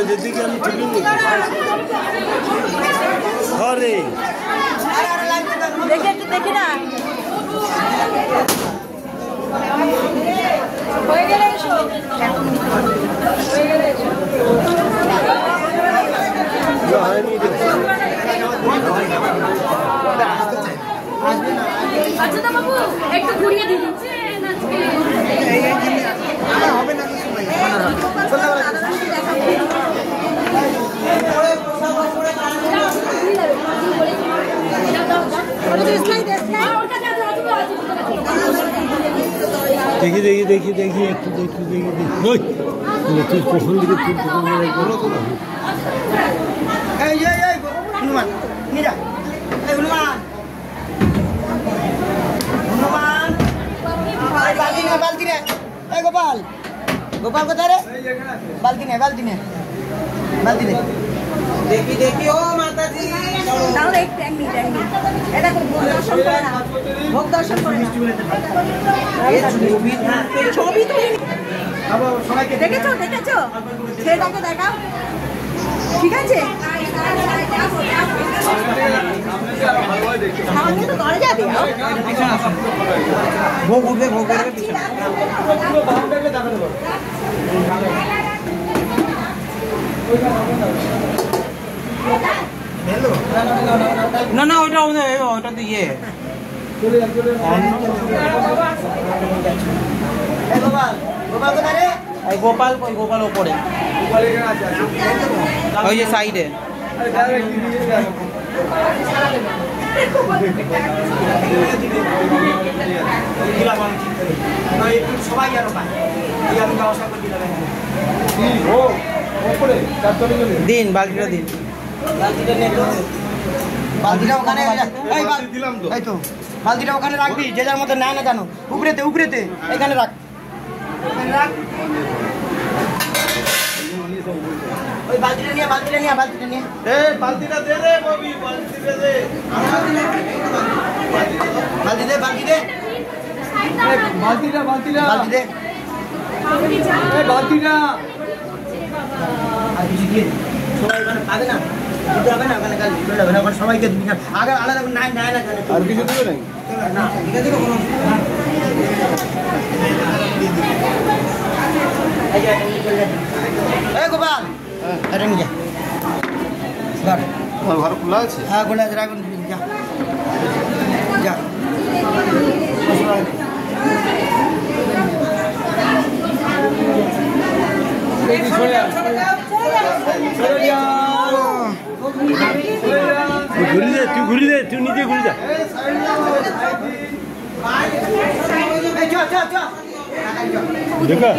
যেদিকে আমি তুলি ঘরে দেখে একটু দেখি না হয়ে গেলে এসো হয়ে গেলে এসো আচ্ছা তো বাবু একটু ঘুরিয়ে দিন হবে না দেখি দেখি দেখি দেখি একটু দেখি দেখি দেখি তুই কখন দিকে তুই बाल्टी ने गोपाल गोपाल को तारे बाल्टी ने देखी देखी ओ माता जी তাহলে এক ট্যাঙ্ক নি এটা তো ভোগ দর্শন করে ছবি তুলি দেখেছো সেটাকে দেখাও ঠিক আছে সামনে তো ঘরে যাবে ভোগ উঠবে ভোগ করবে না না ওটা ওটা তো ইয়ে গোপাল কই গোপাল ওপরে ওই যে সাইডে সবাই দিন বালতিটা দিন বালতিটা ওখানে দিলাম তো এই তো বালতিটা ওখানে রাখবি যে যার মতো নেয় না জানো উপরেতে এখানে রাখ ওই বালতিটা নিয়ে বালতিটা দে রে ববি বালতিটা দে বালতি দে বালতি দে এই বালতিটা আর কিছু দিয়ে সবাই মানে পাবে না দিতে হবে না ওখানে কাল চলে যাবে না ওখানে সবাইকে দিবি না আগে আলাদা নাই না আর কিছু দেবে না ঠিক আছে কোনো এই গোপাল এটা নিয়ে যা ঘর খোলা আছে হ্যাঁ খোলা আছে রাখুন যা ঘুরি দে তুই নিজে ঘুরি যা দেখা